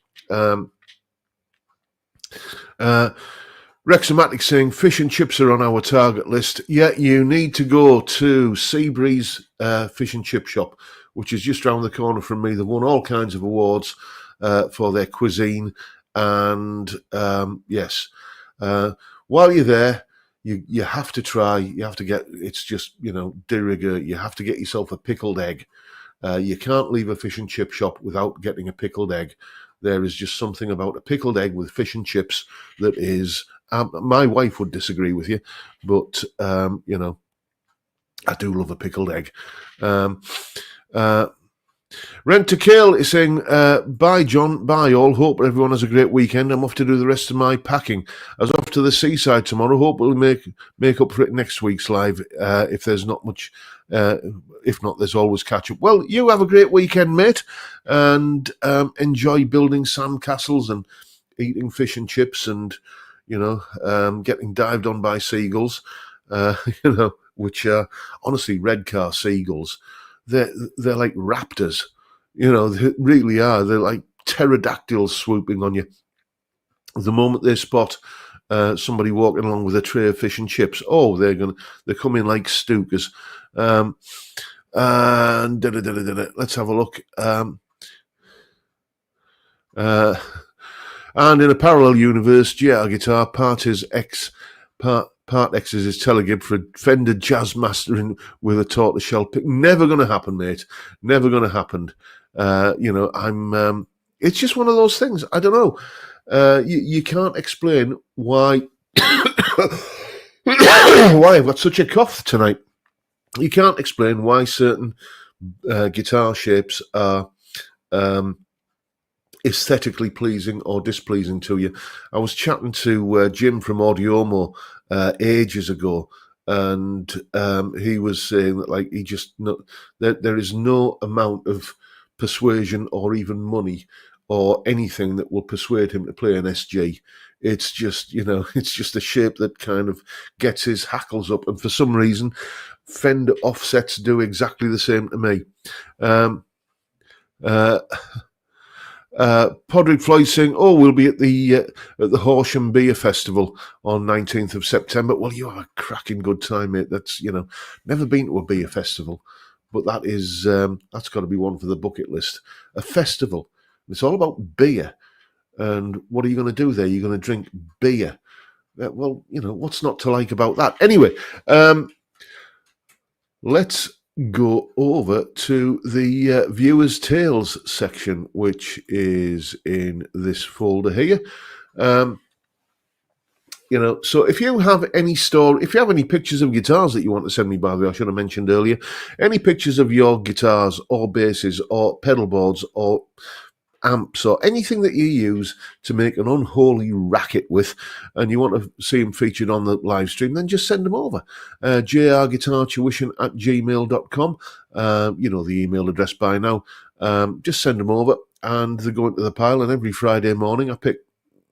Rexomatic saying fish and chips are on our target list. Yeah, you need to go to Seabreeze Fish and Chip Shop, which is just round the corner from me. They've won all kinds of awards for their cuisine. And yes, while you're there, you have to try. You have to get. It's just de rigueur. You have to get yourself a pickled egg. You can't leave a fish and chip shop without getting a pickled egg. There is just something about a pickled egg with fish and chips that is. My wife would disagree with you, but I do love a pickled egg. Rent to Kill is saying, bye, John. Bye, all. Hope everyone has a great weekend. I'm off to do the rest of my packing. I was off to the seaside tomorrow. Hope we'll make up for it next week's live if there's not much. If not, there's always catch up. Well, you have a great weekend, mate, and enjoy building sandcastles and eating fish and chips and, getting dived on by seagulls, which are honestly red car seagulls. They're like raptors, they really are. They're like pterodactyls swooping on you. The moment they spot somebody walking along with a tray of fish and chips, they come in like stookers. And let's have a look. And in a parallel universe, GR Guitar Part X is his Telegib for a Fender Jazz Mastering with a tortoiseshell pick. Never going to happen, mate. Never going to happen. It's just one of those things. I don't know. You can't explain why why I've got such a cough tonight. You can't explain why certain guitar shapes are aesthetically pleasing or displeasing to you. I was chatting to Jim from Audiomo ages ago, and he was saying that there is no amount of persuasion or even money or anything that will persuade him to play an SG. It's just it's just a shape that kind of gets his hackles up, and for some reason Fender offsets do exactly the same to me. Podrick Floyd saying, we'll be at the Horsham Beer Festival on 19th of September. Well, you have a cracking good time, mate. That's, never been to a beer festival, but that is, that's got to be one for the bucket list. A festival. It's all about beer. And what are you going to do there? You're going to drink beer. Well, what's not to like about that? Anyway, let's go over to the viewers' tales section, which is in this folder here. So if you have any if you have any pictures of guitars that you want to send me, by the way, I should have mentioned earlier, any pictures of your guitars or basses or pedal boards or amps or anything that you use to make an unholy racket with, and you want to see them featured on the live stream, then just send them over. jrguitartuition@gmail.com. You know the email address by now. Just send them over, and they go into the pile, and every Friday morning I pick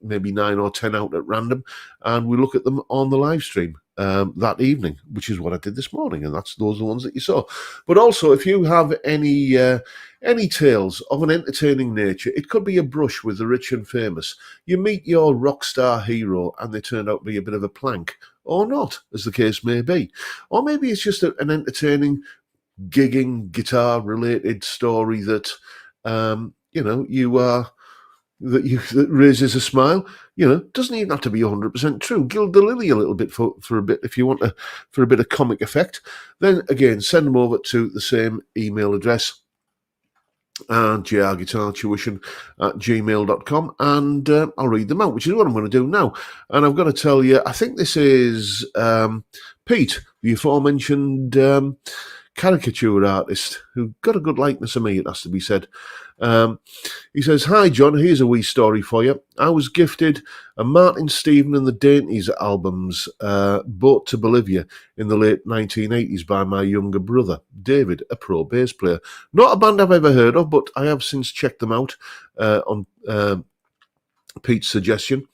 maybe 9 or 10 out at random, and we look at them on the live stream. that evening, which is what I did this morning, and those are the ones that you saw. But also, if you have any tales of an entertaining nature, it could be a brush with the rich and famous. You meet your rock star hero, and they turn out to be a bit of a plank, or not, as the case may be. Or maybe it's just an entertaining, gigging, guitar-related story that that raises a smile. Doesn't even have to be 100% true. Gild the lily a little bit for a bit if you want for a bit of comic effect. Then again, send them over to the same email address, grguitartuition@gmail.com, and I'll read them out, which is what I'm going to do now. And I've got to tell you, I think this is Pete, the aforementioned caricature artist, who got a good likeness of me, it has to be said. He says, "Hi John, here's a wee story for you. I was gifted a Martin Stephen and the Dainties albums brought to Bolivia in the late 1980s by my younger brother, David, a pro bass player. Not a band I've ever heard of, but I have since checked them out on Pete's suggestion.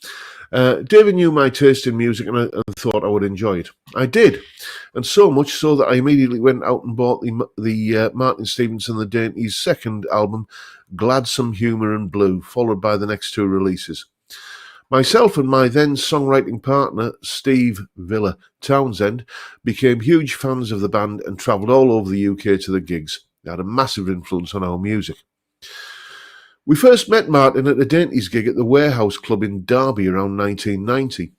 David knew my taste in music and thought I would enjoy it. I did, and so much so that I immediately went out and bought the Martin Stevens and the Dainties' second album, Gladsome Humour and Blue, followed by the next two releases. Myself and my then songwriting partner, Steve Villa Townsend, became huge fans of the band and travelled all over the UK to the gigs. They had a massive influence on our music. We first met Martin at a Dainties gig at the Warehouse Club in Derby around 1990.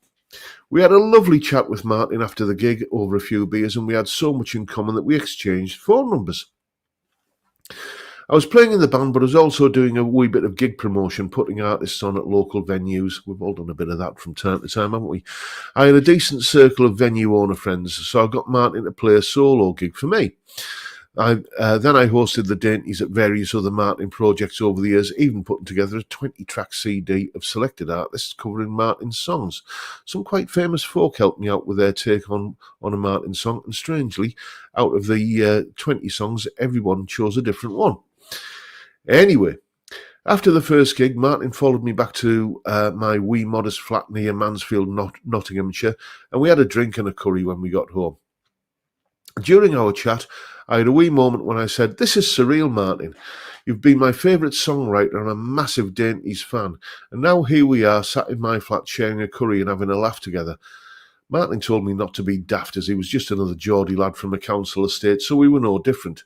We had a lovely chat with Martin after the gig over a few beers, and we had so much in common that we exchanged phone numbers. I was playing in the band, but I was also doing a wee bit of gig promotion, putting artists on at local venues. We've all done a bit of that from time to time, haven't we? I had a decent circle of venue owner friends, so I got Martin to play a solo gig for me. Then I hosted the Dainties at various other Martin projects over the years, even putting together a 20-track CD of selected artists covering Martin's songs. Some quite famous folk helped me out with their take on a Martin song, and strangely, out of the 20 songs, everyone chose a different one. Anyway, after the first gig, Martin followed me back to my wee modest flat near Mansfield, Nottinghamshire, and we had a drink and a curry when we got home. During our chat, I had a wee moment when I said, "This is surreal, Martin. You've been my favourite songwriter and a massive Dainties fan, and now here we are sat in my flat sharing a curry and having a laugh together." Martin told me not to be daft, as he was just another Geordie lad from a council estate, so we were no different.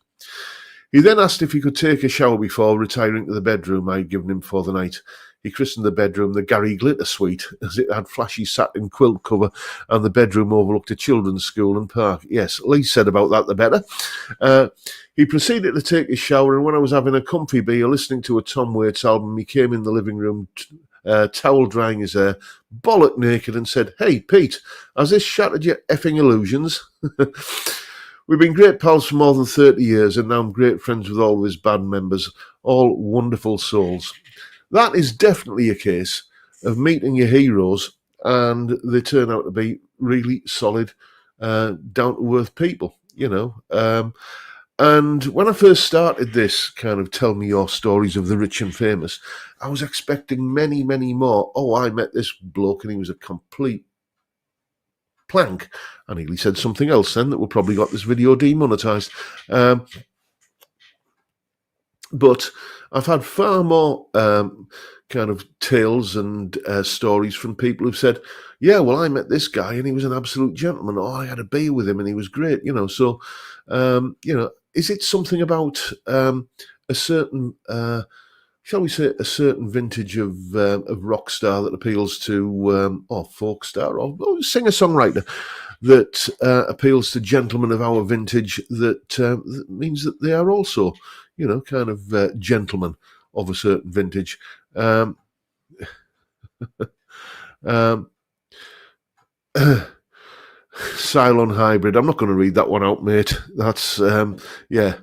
He then asked if he could take a shower before retiring to the bedroom I'd given him for the night. He christened the bedroom the Gary Glitter Suite, as it had flashy satin quilt cover and the bedroom overlooked a children's school and park. Yes, least said about that, the better. He proceeded to take his shower, and when I was having a comfy beer listening to a Tom Waits album, he came in the living room, towel drying his hair, bollock naked, and said, "Hey, Pete, has this shattered your effing illusions?" We've been great pals for more than 30 years, and now I'm great friends with all of his band members, all wonderful souls. That is definitely a case of meeting your heroes, and they turn out to be really solid, down-to-earth people, And when I first started this kind of tell me your stories of the rich and famous, I was expecting many, many more. Oh, I met this bloke and he was a complete plank. I nearly said something else then that would probably got this video demonetized. But I've had far more kind of tales and stories from people who've said, "Yeah, well, I met this guy and he was an absolute gentleman. Oh, I had a beer with him and he was great." So, is it something about a certain, shall we say, a certain vintage of rock star that appeals to, or folk star, or singer-songwriter that appeals to gentlemen of our vintage that means that they are also, kind of gentlemen of a certain vintage. Cylon Hybrid. I'm not going to read that one out, mate. That's, yeah.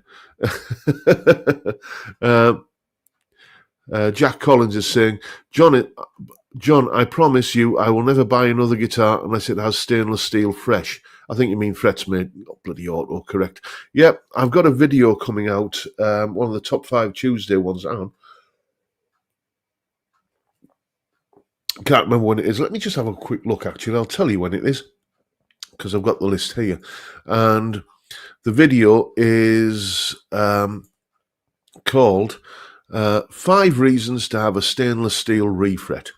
Jack Collins is saying, John, I promise you I will never buy another guitar unless it has stainless steel fresh. I think you mean frets, mate. Oh, bloody autocorrect. Yep, I've got a video coming out, one of the top 5 Tuesday ones. Hang on. Can't remember when it is. Let me just have a quick look, actually. I'll tell you when it is. because I've got the list here. And the video is called 5 Reasons to Have a Stainless Steel Refret.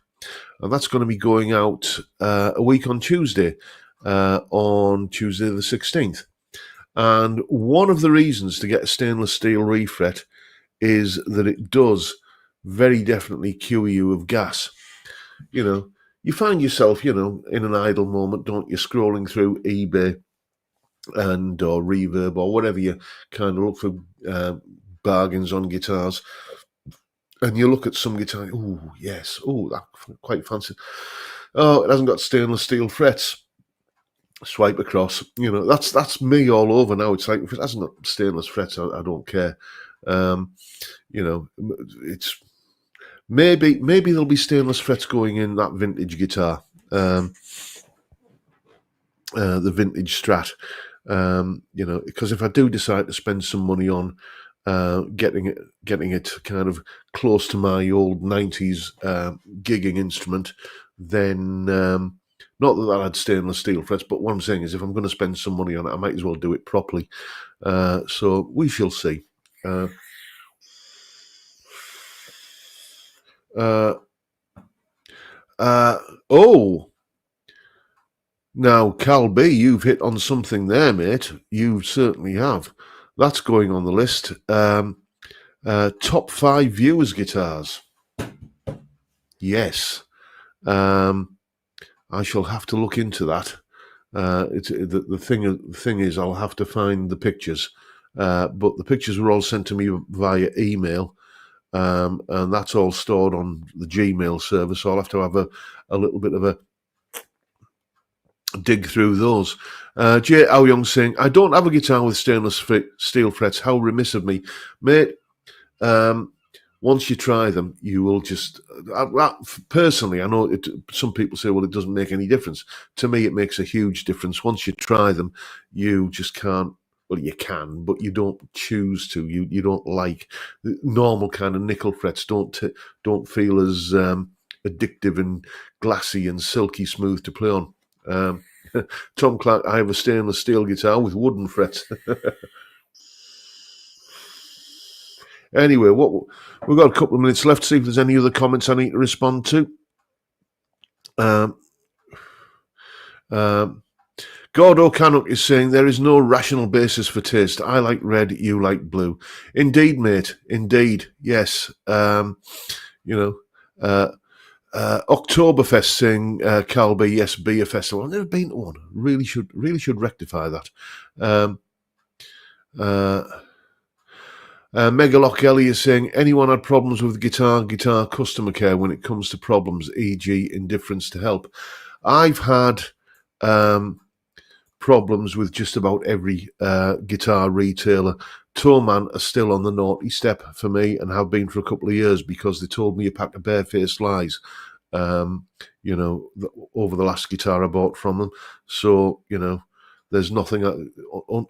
And that's going to be going out a week on Tuesday the 16th. And one of the reasons to get a stainless steel refret is that it does very definitely cure you of gas. You know, you find yourself, in an idle moment, don't you, scrolling through eBay or Reverb or whatever you kind of look for bargains on guitars. And you look at some guitar, oh, yes, oh, that's quite fancy. Oh, it hasn't got stainless steel frets. Swipe across, that's me all over now. It's like, if it hasn't got stainless frets, I don't care. It's maybe there'll be stainless frets going in that vintage guitar, the vintage Strat. Because if I do decide to spend some money on getting it kind of close to my old 90s gigging instrument, then not that had stainless steel frets, but what I'm saying is if I'm going to spend some money on it, I might as well do it properly. So we shall see. Now, Cal B, you've hit on something there, mate. You certainly have. That's going on the list. Top 5 viewers' guitars. Yes. I shall have to look into that. The thing is, I'll have to find the pictures. But the pictures were all sent to me via email, and that's all stored on the Gmail server. So I'll have to have a little bit of a dig through those. J. Ao Young saying, I don't have a guitar with stainless steel frets. How remiss of me, mate. Once you try them, you will just... personally, I know some people say, well, it doesn't make any difference. To me, it makes a huge difference. Once you try them, you just can't... Well, you can, but you don't choose to. You don't like... Normal kind of nickel frets don't feel as addictive and glassy and silky smooth to play on. Tom Clark, I have a stainless steel guitar with wooden frets. Anyway, we've got a couple of minutes left. See if there's any other comments I need to respond to. Gordo Canuck is saying there is no rational basis for taste. I like red, you like blue. Indeed, mate. Indeed, yes. Oktoberfest saying Calby, yes, beer festival. I've never been to one. Really should rectify that. Megalock Ellie is saying, anyone had problems with guitar customer care when it comes to problems, e.g. indifference to help? I've had problems with just about every guitar retailer. Toeman are still on the naughty step for me and have been for a couple of years because they told me a pack of barefaced lies, over the last guitar I bought from them. So, there's nothing,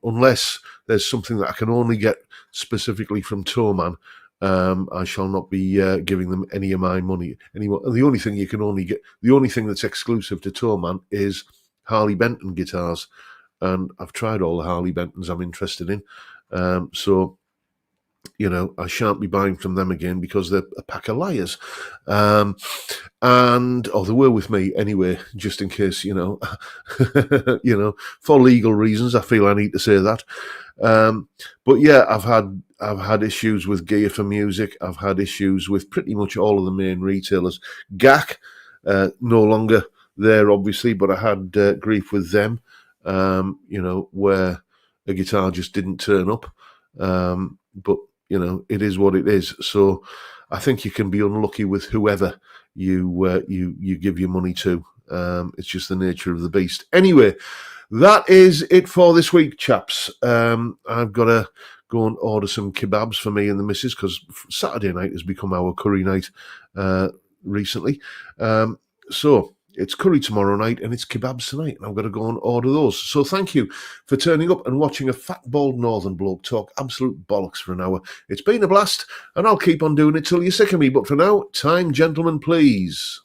unless there's something that I can only get specifically from Toeman, I shall not be giving them any of my money anymore. And the only thing the only thing that's exclusive to Toeman is Harley Benton guitars. And I've tried all the Harley Bentons I'm interested in. So, I shan't be buying from them again because they're a pack of liars. They were with me anyway, just in case, for legal reasons, I feel I need to say that. But yeah, I've had issues with Gear for Music. I've had issues with pretty much all of the main retailers. GAC, no longer there, obviously, but I had grief with them, where a guitar just didn't turn up. But it is what it is. So I think you can be unlucky with whoever you give your money to. It's just the nature of the beast. Anyway, that is it for this week, chaps. I've got to go and order some kebabs for me and the missus because Saturday night has become our curry night recently. So it's curry tomorrow night and it's kebabs tonight, and I've got to go and order those. So thank you for turning up and watching a fat, bald northern bloke talk absolute bollocks for an hour. It's been a blast, and I'll keep on doing it till you're sick of me. But for now, time, gentlemen, please.